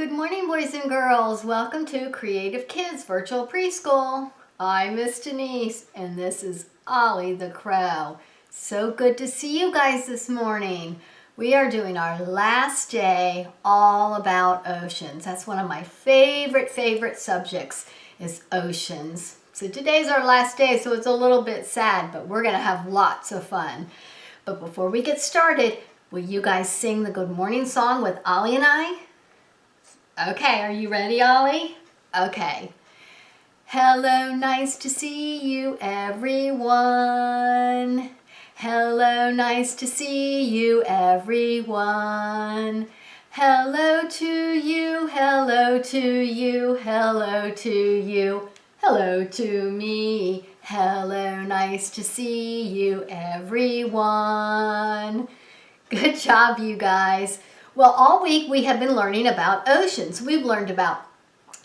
Good morning, boys and girls. Welcome to Creative Kids Virtual Preschool. I'm Miss Denise, and this is Ollie the Crow. So good to see you guys this morning. We are doing our last day all about oceans. That's one of my favorite subjects is oceans. So today's our last day, so it's a little bit sad, but we're gonna have lots of fun. But before we get started, will you guys sing the good morning song with Ollie and I? Okay, are you ready, Ollie? Okay. Hello, nice to see you, everyone. Hello, nice to see you, everyone. Hello to you, hello to you, hello to you, hello to me. Hello, nice to see you, everyone. Good job, you guys. Well, all week we have been learning about oceans. We've learned about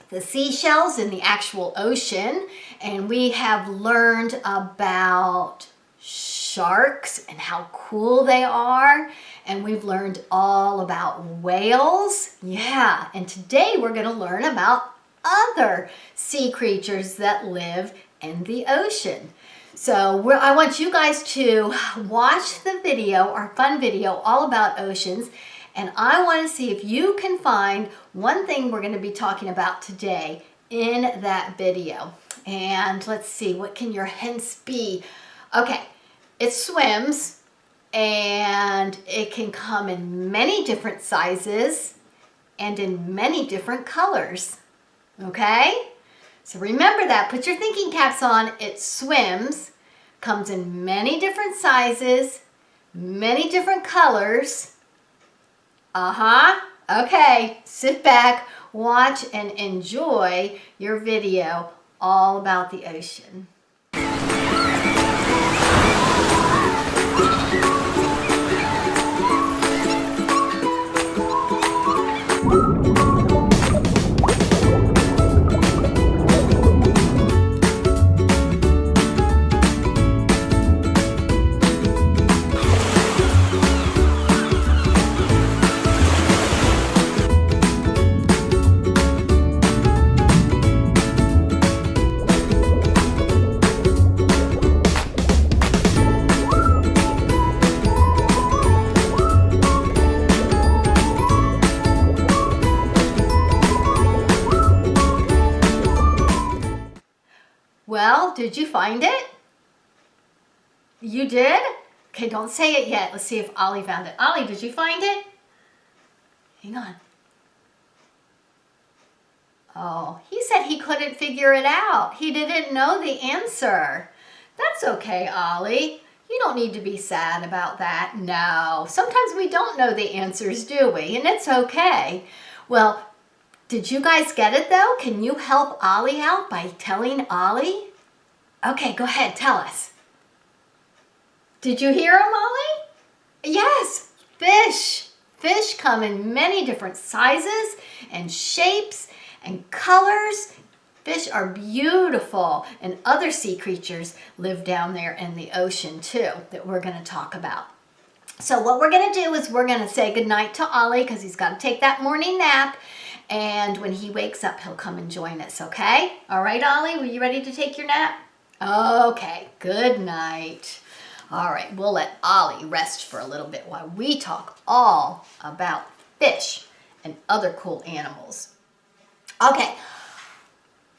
the seashells in the actual ocean, and we have learned about sharks and how cool they are, and we've learned all about whales. Yeah, and today we're going to learn about other sea creatures that live in the ocean. So I want you guys to watch the video, our fun video all about oceans. And I want to see if you can find one thing we're going to be talking about today in that video. And let's see, what can your hints be? Okay, it swims and it can come in many different sizes and in many different colors. Okay? So remember that. Put your thinking caps on. It swims, comes in many different sizes, many different colors. Okay, sit back, watch, and enjoy your video all about the ocean. Well, did you find it? You did? Okay, don't say it yet. Let's see if Ollie found it. Ollie, did you find it? Hang on. Oh, he said he couldn't figure it out. He didn't know the answer. That's okay, Ollie. You don't need to be sad about that. No, sometimes we don't know the answers, do we? And it's okay. Well, did you guys get it though? Can you help Ollie out by telling Ollie? Okay, go ahead, tell us. Did you hear him, Ollie? Yes, fish. Fish come in many different sizes and shapes and colors. Fish are beautiful, and other sea creatures live down there in the ocean too that we're going to talk about. So what we're going to do is we're going to say goodnight to Ollie because he's got to take that morning nap. And when he wakes up, he'll come and join us, okay? All right, Ollie, were you ready to take your nap? Okay, good night. All right, we'll let Ollie rest for a little bit while we talk all about fish and other cool animals. Okay,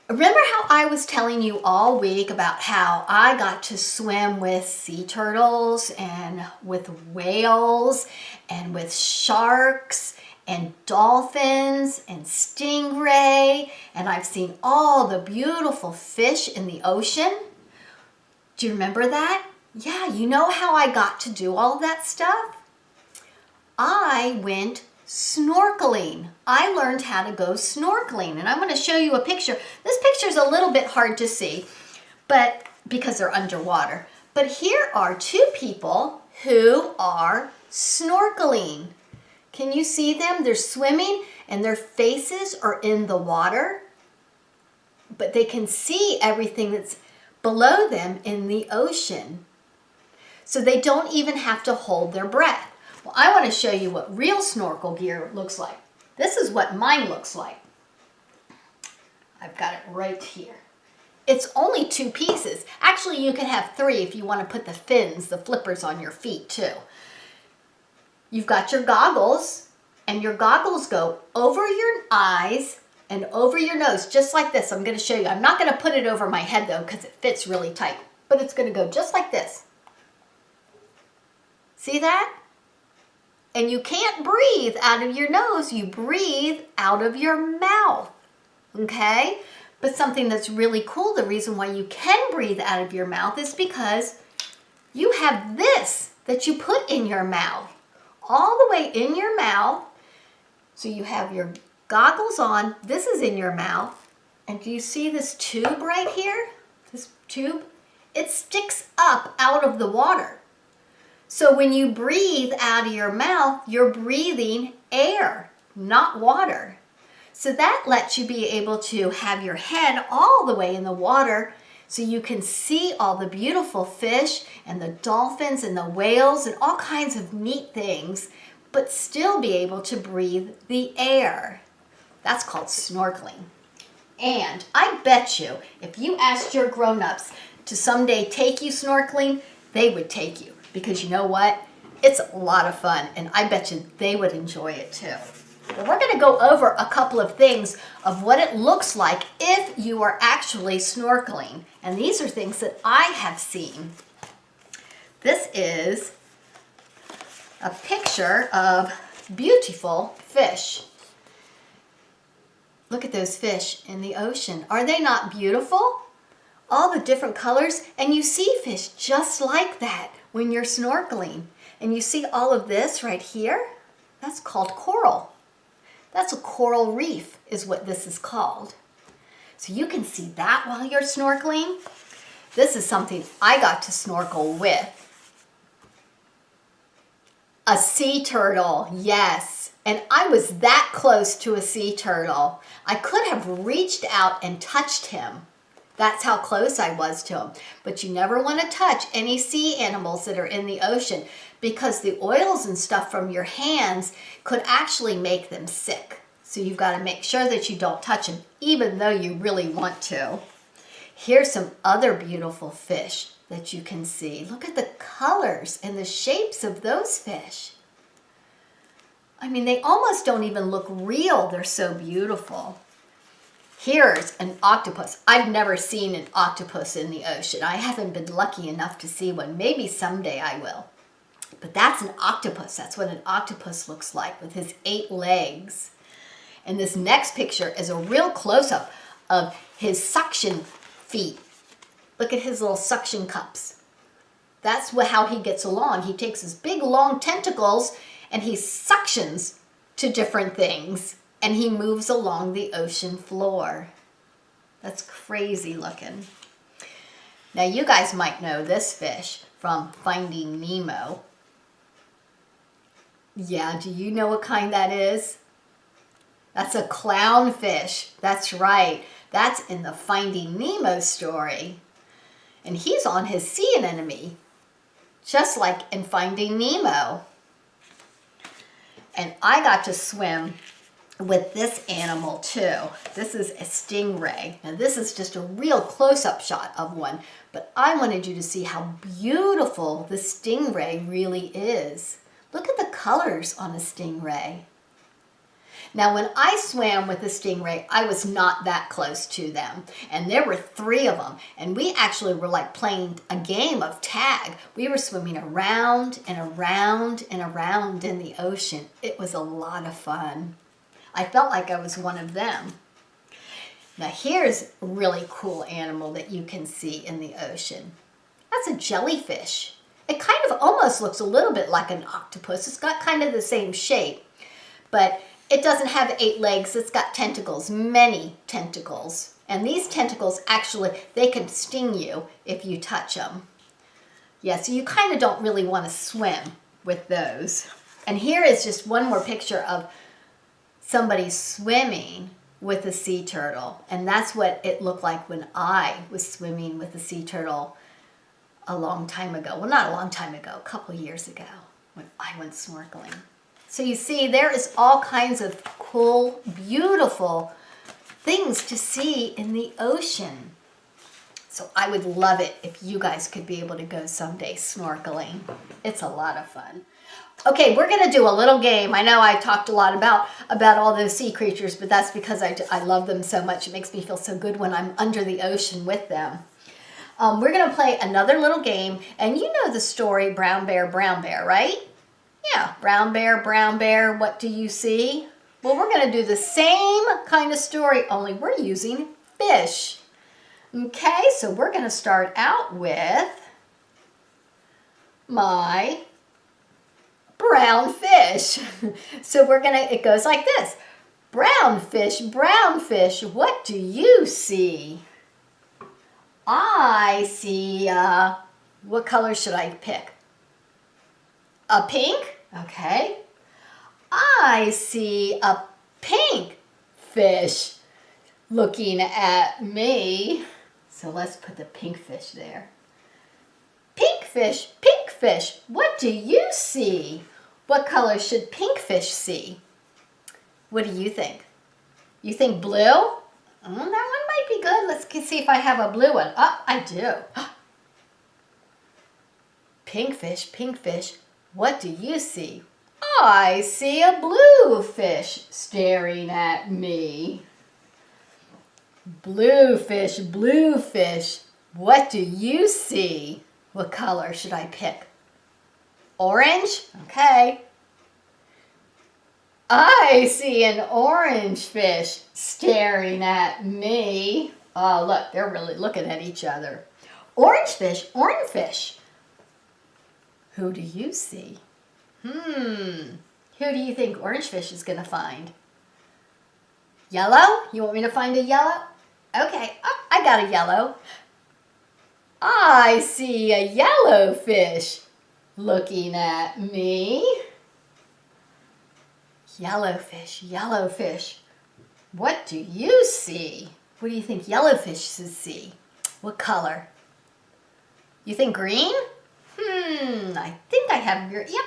remember how I was telling you all week about how I got to swim with sea turtles and with whales and with sharks and dolphins and stingray, and I've seen all the beautiful fish in the ocean? Do you remember that? Yeah, you know how I got to do all that stuff? I went snorkeling. I learned how to go snorkeling, and I'm going to show you a picture. This picture's a little bit hard to see, but because they're underwater. But here are two people who are snorkeling. Can you see them? They're swimming and their faces are in the water, but they can see everything that's below them in the ocean. So they don't even have to hold their breath. Well, I want to show you what real snorkel gear looks like. This is what mine looks like. I've got it right here. It's only 2 pieces. Actually, you can have 3 if you want to put the fins, the flippers on your feet too. You've got your goggles, and your goggles go over your eyes and over your nose, just like this. I'm going to show you. I'm not going to put it over my head though, because it fits really tight, but it's going to go just like this. See that? And you can't breathe out of your nose. You breathe out of your mouth, okay? But something that's really cool, the reason why you can breathe out of your mouth is because you have this that you put in your mouth, all the way in your mouth. So you have your goggles on, this is in your mouth, and do you see this tube right here? This tube? It sticks up out of the water. So when you breathe out of your mouth, you're breathing air, not water. So that lets you be able to have your head all the way in the water so you can see all the beautiful fish and the dolphins and the whales and all kinds of neat things, but still be able to breathe the air. That's called snorkeling. And I bet you, if you asked your grown-ups to someday take you snorkeling, they would take you. Because you know what? It's a lot of fun, and I bet you they would enjoy it too. But we're going to go over a couple of things of what it looks like if you are actually snorkeling. And these are things that I have seen. This is a picture of beautiful fish. Look at those fish in the ocean. Are they not beautiful? All the different colors, and you see fish just like that when you're snorkeling. And you see all of this right here? That's called coral. That's a coral reef is what this is called. So you can see that while you're snorkeling. This is something I got to snorkel with. A sea turtle, yes. And I was that close to a sea turtle. I could have reached out and touched him. That's how close I was to him. But you never want to touch any sea animals that are in the ocean because the oils and stuff from your hands could actually make them sick. So you've got to make sure that you don't touch them, even though you really want to. Here's some other beautiful fish that you can see. Look at the colors and the shapes of those fish. I mean, they almost don't even look real. They're so beautiful. Here's an octopus. I've never seen an octopus in the ocean. I haven't been lucky enough to see one. Maybe someday I will. But that's an octopus. That's what an octopus looks like with his 8 legs. And this next picture is a real close-up of his suction feet. Look at his little suction cups. That's how he gets along. He takes his big long tentacles and he suctions to different things. And he moves along the ocean floor. That's crazy looking. Now you guys might know this fish from Finding Nemo. Yeah, do you know what kind that is? That's a clownfish. That's right. That's in the Finding Nemo story. And he's on his sea anemone, just like in Finding Nemo. And I got to swim with this animal too. This is a stingray. Now this is just a real close-up shot of one, but I wanted you to see how beautiful the stingray really is. Look at the colors on a stingray. Now when I swam with the stingray, I was not that close to them, and there were 3 of them, and we actually were like playing a game of tag. We were swimming around and around and around in the ocean. It was a lot of fun. I felt like I was one of them. Now here's a really cool animal that you can see in the ocean. That's a jellyfish. It kind of almost looks a little bit like an octopus. It's got kind of the same shape, but it doesn't have 8 legs. It's got tentacles, many tentacles. And these tentacles actually, they can sting you if you touch them. Yeah, so you kind of don't really want to swim with those. And here is just one more picture of somebody swimming with a sea turtle. And that's what it looked like when I was swimming with a sea turtle a long time ago. Well, not a long time ago, a couple years ago when I went snorkeling. So you see, there is all kinds of cool, beautiful things to see in the ocean. So I would love it if you guys could be able to go someday snorkeling. It's a lot of fun. Okay, we're going to do a little game. I know I talked a lot about all those sea creatures, but that's because I love them so much. It makes me feel so good when I'm under the ocean with them. We're going to play another little game, and you know the story, Brown Bear, right? Yeah, brown bear, what do you see? Well, we're going to do the same kind of story, only we're using fish. Okay, so we're going to start out with my brown fish. So it goes like this. Brown fish, what do you see? I see, what color should I pick? A pink? Okay. I see a pink fish looking at me. So let's put the pink fish there. Pink fish, what do you see? What color should pink fish see? What do you think? You think blue? That one might be good. Let's see if I have a blue one. Oh, I do. Pink fish, what do you see? I see a blue fish staring at me. Blue fish, what do you see? What color should I pick? Orange? Okay. I see an orange fish staring at me. Oh, look, they're really looking at each other. Orange fish. Who do you see? Who do you think orange fish is going to find? Yellow? You want me to find a yellow? Okay, I got a yellow. I see a yellow fish looking at me. Yellow fish. What do you see? What do you think yellow fish should see? What color? You think green? I think I have green. Yep.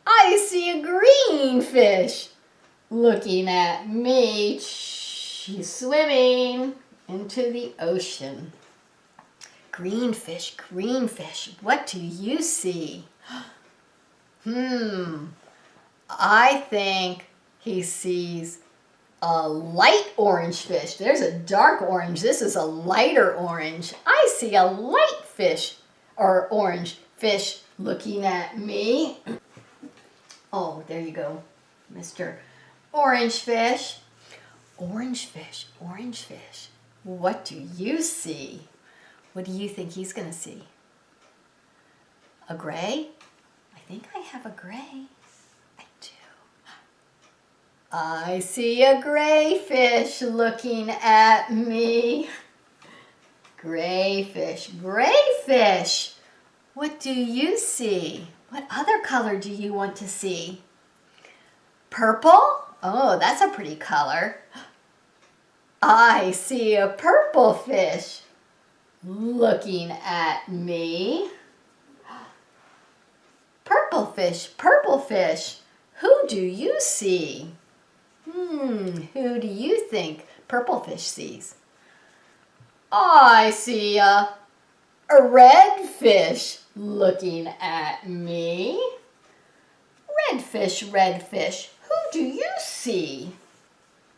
I see a green fish looking at me. She's swimming into the ocean. Green fish, what do you see? I think he sees a light orange fish. There's a dark orange. This is a lighter orange. I see a light fish or orange fish looking at me. Oh, there you go, Mr. Orange fish. Orange fish. What do you see? What do you think he's going to see? A gray? I think I have a gray. I do. I see a gray fish looking at me. Gray fish. What do you see? What other color do you want to see? Purple? Oh, that's a pretty color. I see a purple fish looking at me. Purple fish. Who do you see? Who do you think purple fish sees? I see a red fish looking at me. Red fish. Who do you see?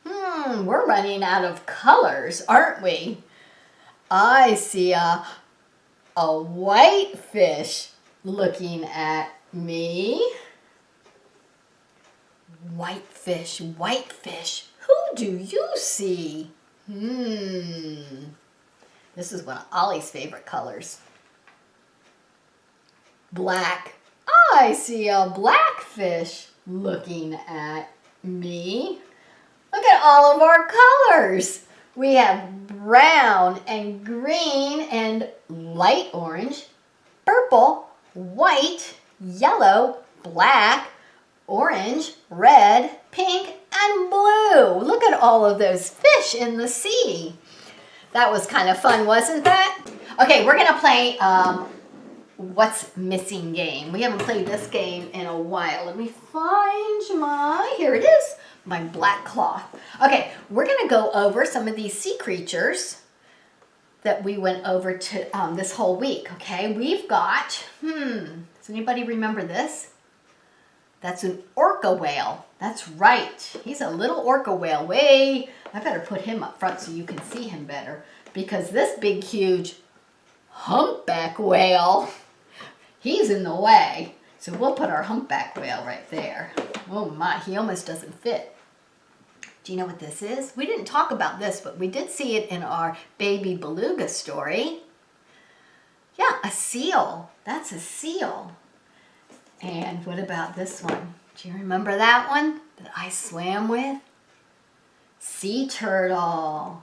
We're running out of colors, aren't we? I see a white fish looking at me. White fish. Who do you see? This is one of Ollie's favorite colors. Black. I see a black fish looking at me. Look at all of our colors. We have brown and green and light orange, purple, white, yellow, black, orange, red, pink, and blue. Look at all of those fish in the sea. That was kind of fun, wasn't that? Okay, we're going to play what's missing game. We haven't played this game in a while. Let me find here it is, my black cloth. Okay, we're gonna go over some of these sea creatures that we went over to this whole week, okay? We've got, does anybody remember this? That's an orca whale. That's right. He's a little orca whale. I better put him up front so you can see him better, because this big, huge humpback whale, he's in the way. So we'll put our humpback whale right there. Oh my, he almost doesn't fit. Do you know what this is? We didn't talk about this, but we did see it in our baby beluga story. Yeah, a seal. That's a seal. And what about this one? Do you remember that one that I swam with? Sea turtle.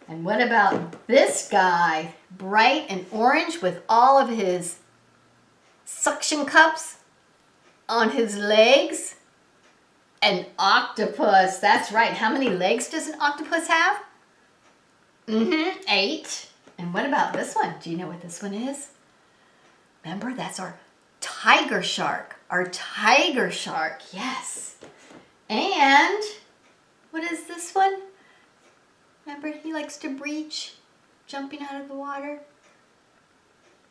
And what about this guy? Bright and orange with all of his suction cups on his legs. An octopus. That's right. How many legs does an octopus have? 8. And what about this one? Do you know what this one is? Remember, that's our tiger shark. Our tiger shark, yes. And what is this one? Remember, he likes to breach, jumping out of the water.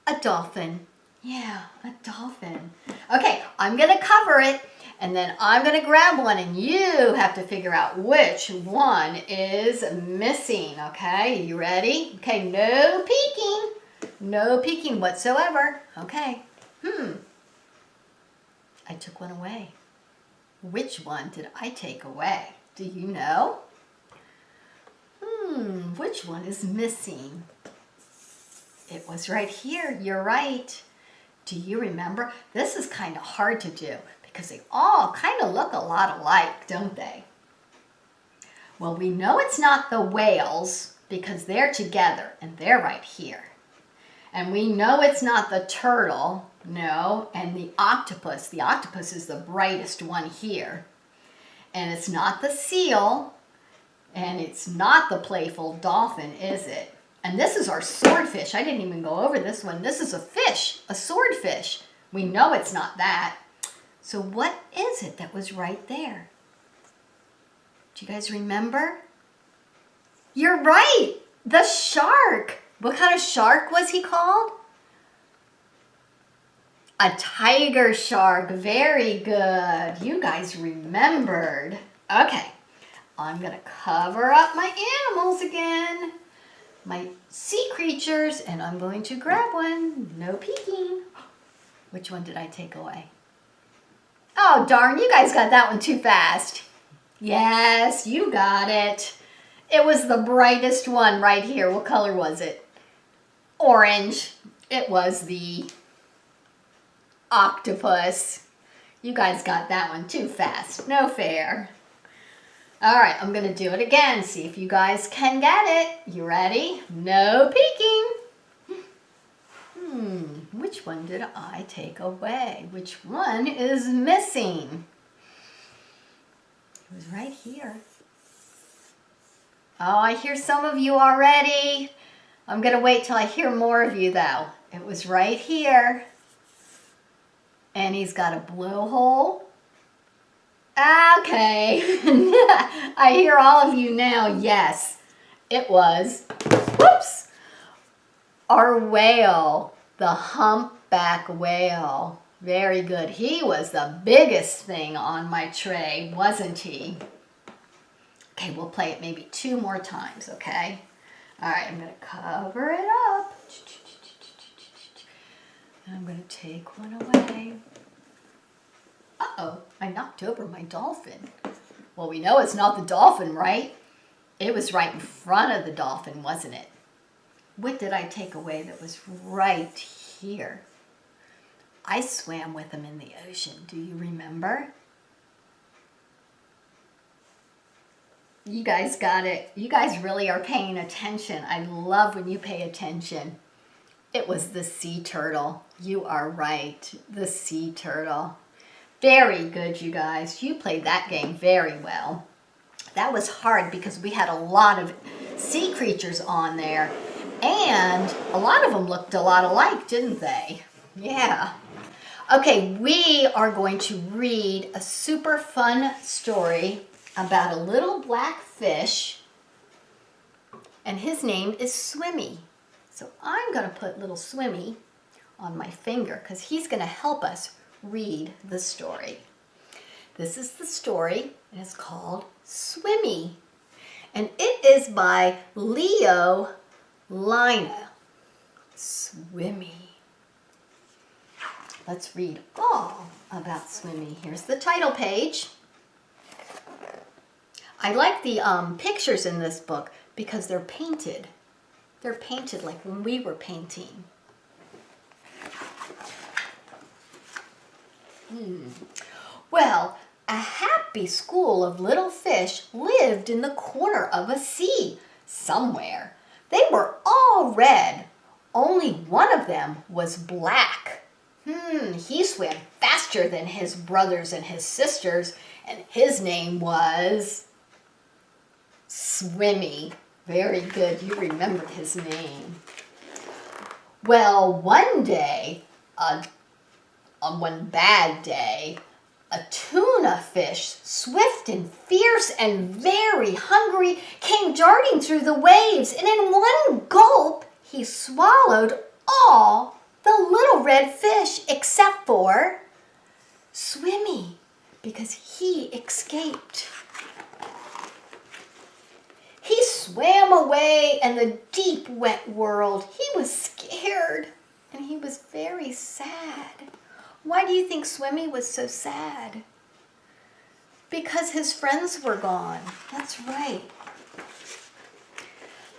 A dolphin. Yeah, a dolphin. Okay, I'm going to cover it, and then I'm going to grab one, and you have to figure out which one is missing, okay? You ready? Okay, no peeking. No peeking whatsoever. Okay. I took one away. Which one did I take away? Do you know? Which one is missing? It was right here. You're right. Do you remember? This is kind of hard to do because they all kind of look a lot alike, don't they? Well, we know it's not the whales because they're together and they're right here. And we know it's not the turtle, no, and the octopus. The octopus is the brightest one here. And it's not the seal, and it's not the playful dolphin, is it? And this is our swordfish. I didn't even go over this one. This is a fish, a swordfish. We know it's not that. So what is it that was right there? Do you guys remember? You're right, the shark. What kind of shark was he called? A tiger shark. Very good. You guys remembered. Okay, I'm going to cover up my animals again. My sea creatures, and I'm going to grab one. No peeking. Which one did I take away? Oh, darn, you guys got that one too fast. Yes, you got it. It was the brightest one right here. What color was it? Orange. It was the octopus. You guys got that one too fast. No fair. All right, I'm going to do it again. See if you guys can get it. You ready? No peeking. Which one did I take away? Which one is missing? It was right here. Oh, I hear some of you already. I'm going to wait till I hear more of you, though. It was right here. And he's got a blowhole. Okay. I hear all of you now. Yes, it was, whoops, our whale, the humpback whale. Very good. He was the biggest thing on my tray, wasn't he? Okay, we'll play it maybe 2 more times, okay? All right, I'm going to cover it up. And I'm going to take one away. Uh-oh, I knocked over my dolphin. Well, we know it's not the dolphin, right? It was right in front of the dolphin, wasn't it? What did I take away that was right here? I swam with him in the ocean. Do you remember? You guys got it. You guys really are paying attention. I love when you pay attention. It was the sea turtle. You are right. The sea turtle. Very good, you guys. You played that game very well. That was hard because we had a lot of sea creatures on there. And a lot of them looked a lot alike, didn't they? Yeah. Okay, we are going to read a super fun story about a little black fish, and his name is Swimmy. So I'm going to put little Swimmy on my finger because he's going to help us read the story. This is the story, and it's called Swimmy. And it is by Leo Lina. Swimmy. Let's read all about Swimmy. Here's the title page. I like the pictures in this book because they're painted. They're painted like when we were painting. Well, a happy school of little fish lived in the corner of a sea somewhere. They were all red. Only one of them was black. He swam faster than his brothers and his sisters, and his name was Swimmy. Very good, you remembered his name. Well, one day, on one bad day, a tuna fish, swift and fierce and very hungry, came darting through the waves, and in one gulp, he swallowed all the little red fish except for Swimmy, because he escaped. He swam away in the deep, wet world. He was scared, and he was very sad. Why do you think Swimmy was so sad? Because his friends were gone. That's right.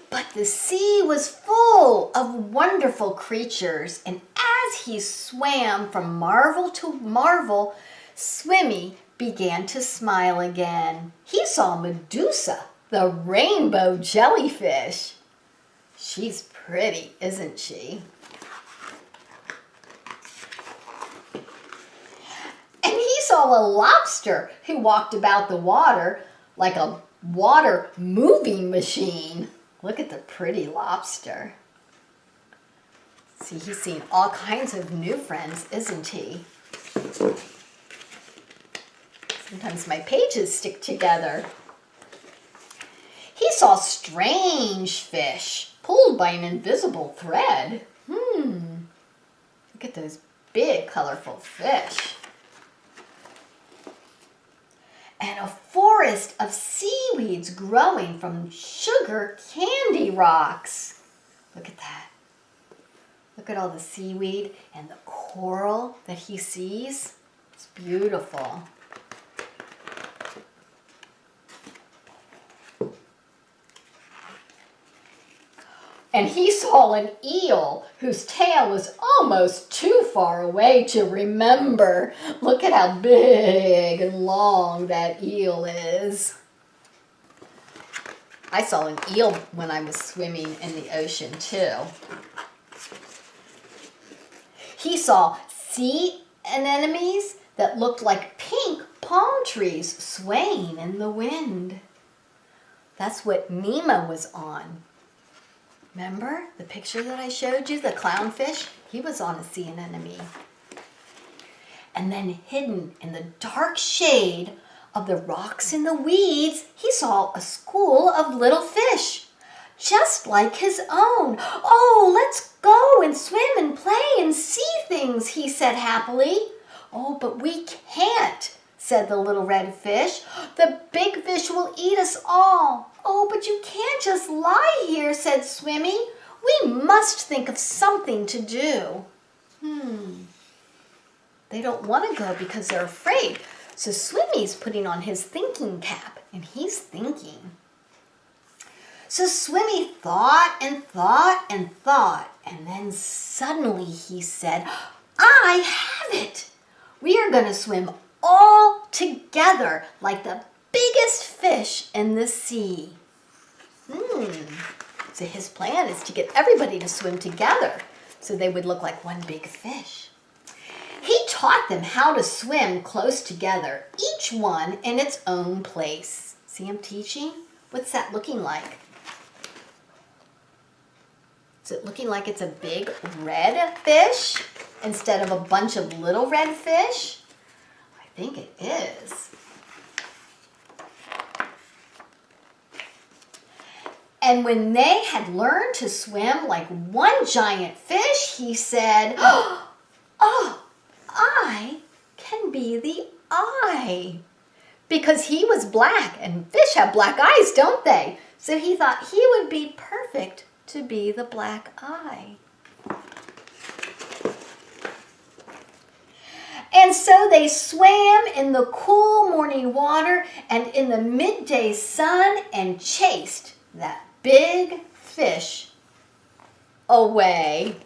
But the sea was full of wonderful creatures, and as he swam from marvel to marvel, Swimmy began to smile again. He saw Medusa, the rainbow jellyfish. She's pretty, isn't she? And he saw a lobster who walked about the water like a water moving machine. Look at the pretty lobster. See, he's seen all kinds of new friends, isn't he? Sometimes my pages stick together. He saw strange fish pulled by an invisible thread. Look at those big, colorful fish. And a forest of seaweeds growing from sugar candy rocks. Look at that. Look at all the seaweed and the coral that he sees. It's beautiful. And he saw an eel whose tail was almost too far away to remember. Look at how big and long that eel is. I saw an eel when I was swimming in the ocean too. He saw sea anemones that looked like pink palm trees swaying in the wind. That's what Nemo was on. Remember the picture that I showed you, the clownfish? He was on a sea anemone. And then hidden in the dark shade of the rocks and the weeds, he saw a school of little fish, just like his own. Oh, let's go and swim and play and see things, he said happily. Oh, but we can't, said the little red fish. The big fish will eat us all. Oh, but you can't just lie here, said Swimmy. We must think of something to do. They don't want to go because they're afraid. So Swimmy's putting on his thinking cap, and he's thinking. So Swimmy thought and thought and thought, and then suddenly he said, I have it! We are going to swim all together like the biggest fish in the sea. So his plan is to get everybody to swim together so they would look like one big fish. He taught them how to swim close together, each one in its own place. See him teaching? What's that looking like? Is it looking like it's a big red fish? instead of a bunch of little red fish? I think it is. And when they had learned to swim like one giant fish, he said, "Oh, I can be the eye." Because he was black, and fish have black eyes, don't they? So he thought he would be perfect to be the black eye. And so they swam in the cool morning water and in the midday sun and chased that big fish away.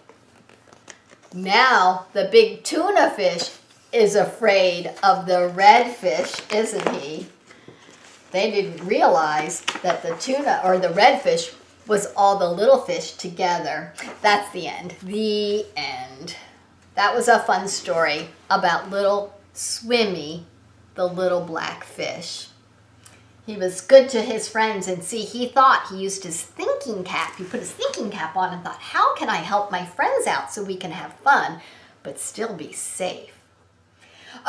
Now the big tuna fish is afraid of the red fish, isn't he? They didn't realize that the tuna or the red fish was all the little fish together. That's the end. The end. That was a fun story about little Swimmy, the little black fish. He was good to his friends, and see, he thought he used his thinking cap. He put his thinking cap on and thought, how can I help my friends out so we can have fun, but still be safe?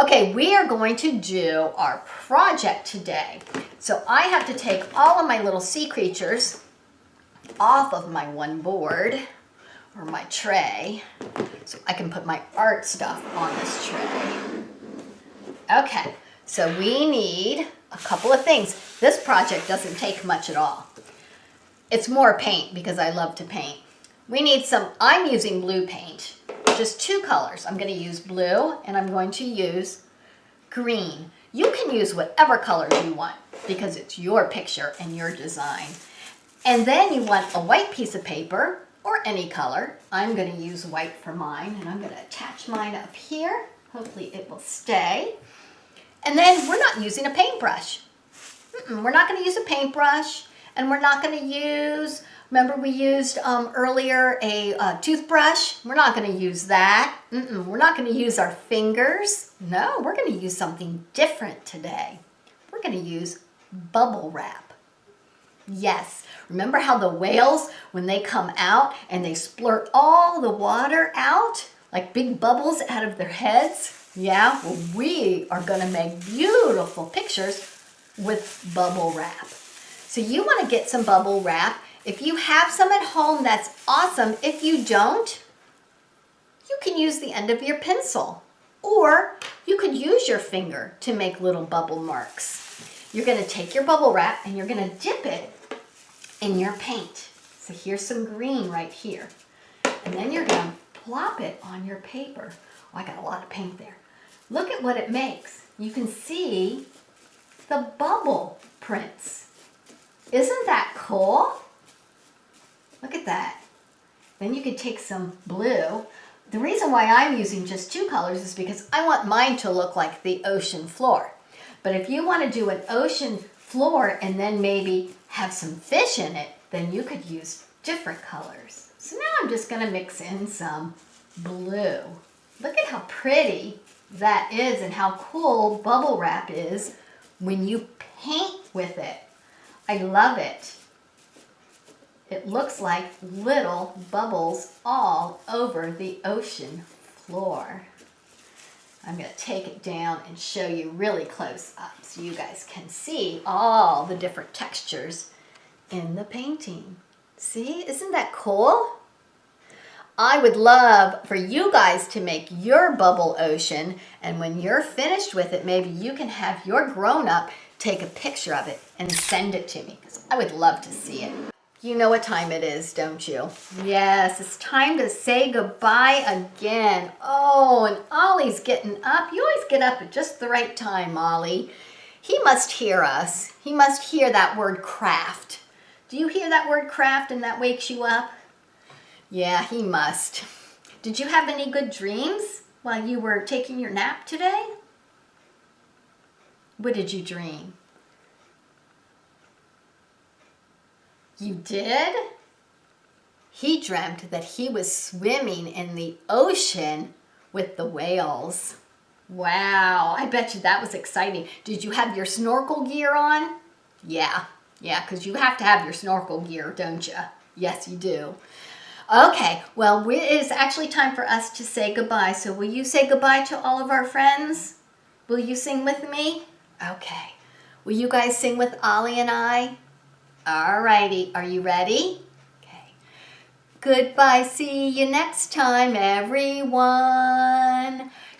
Okay, we are going to do our project today. So I have to take all of my little sea creatures off of my one board or my tray so I can put my art stuff on this tray. Okay, so we need a couple of things. This project doesn't take much at all. It's more paint because I love to paint. We need some, I'm using blue paint. Just two colors. I'm going to use blue and I'm going to use green. You can use whatever colors you want because it's your picture and your design. And then you want a white piece of paper or any color. I'm going to use white for mine and I'm going to attach mine up here. Hopefully it will stay. And then we're not using a paintbrush. We're not going to use a paintbrush, and we're not going to use, remember we used earlier a toothbrush? We're not going to use that. We're not going to use our fingers. No, we're going to use something different today. We're going to use bubble wrap. Yes, remember how the whales, when they come out and they splurt all the water out, like big bubbles out of their heads? Yeah, well, we are going to make beautiful pictures with bubble wrap. So you want to get some bubble wrap. If you have some at home, that's awesome. If you don't, you can use the end of your pencil. Or you could use your finger to make little bubble marks. You're going to take your bubble wrap and you're going to dip it in your paint. So here's some green right here. And then you're going to plop it on your paper. Oh, I got a lot of paint there. Look at what it makes. You can see the bubble prints. Isn't that cool? Look at that. Then you could take some blue. The reason why I'm using just two colors is because I want mine to look like the ocean floor. But if you want to do an ocean floor and then maybe have some fish in it, then you could use different colors. So now I'm just going to mix in some blue. Look at how pretty that is and how cool bubble wrap is when you paint with it. I love it. It looks like little bubbles all over the ocean floor. I'm going to take it down and show you really close up so you guys can see all the different textures in the painting. See, isn't that cool? I would love for you guys to make your bubble ocean, and when you're finished with it, maybe you can have your grown-up take a picture of it and send it to me, because I would love to see it. You know what time it is, don't you? Yes, it's time to say goodbye again. Oh, and Ollie's getting up. You always get up at just the right time, Ollie. He must hear us. He must hear that word craft. Do you hear that word craft and that wakes you up? Yeah, he must. Did you have any good dreams while you were taking your nap today? What did you dream? You did? He dreamt that he was swimming in the ocean with the whales. Wow, I bet you that was exciting. Did you have your snorkel gear on? Yeah, because you have to have your snorkel gear, don't you? Yes, you do. Okay, well, it is actually time for us to say goodbye. So will you say goodbye to all of our friends? Will you sing with me? Okay. Will you guys sing with Ollie and I? Alrighty, are you ready? Okay. Goodbye, see you next time, everyone.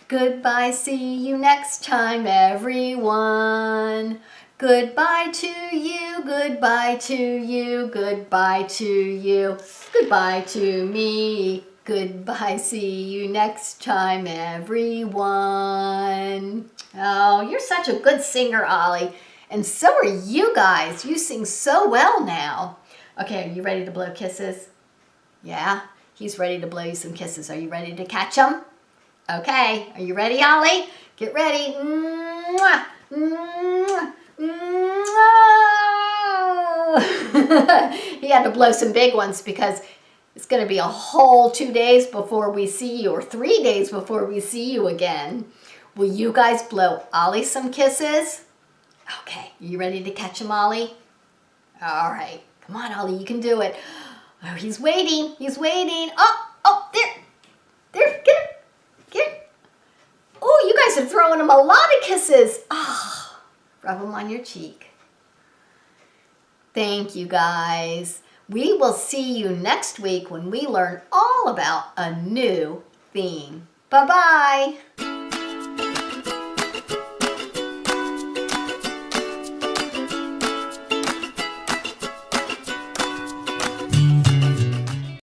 Goodbye, see you next time, everyone. Goodbye to you, goodbye to you, goodbye to you, goodbye to me. Goodbye, see you next time, everyone. Oh, you're such a good singer, Ollie. And so are you guys. You sing so well now. Okay, are you ready to blow kisses? Yeah, he's ready to blow you some kisses. Are you ready to catch them? Okay, are you ready, Ollie? Get ready. Mwah, mwah, mwah. He had to blow some big ones because it's going to be a whole 2 days before we see you, or 3 days before we see you again. Will you guys blow Ollie some kisses? Okay, you ready to catch him, Ollie? All right, come on, Ollie, you can do it. Oh, he's waiting, he's waiting. Oh, there, get him. Oh, you guys are throwing him a lot of kisses. Oh, rub them on your cheek. Thank you, guys. We will see you next week when we learn all about a new theme. Bye-bye.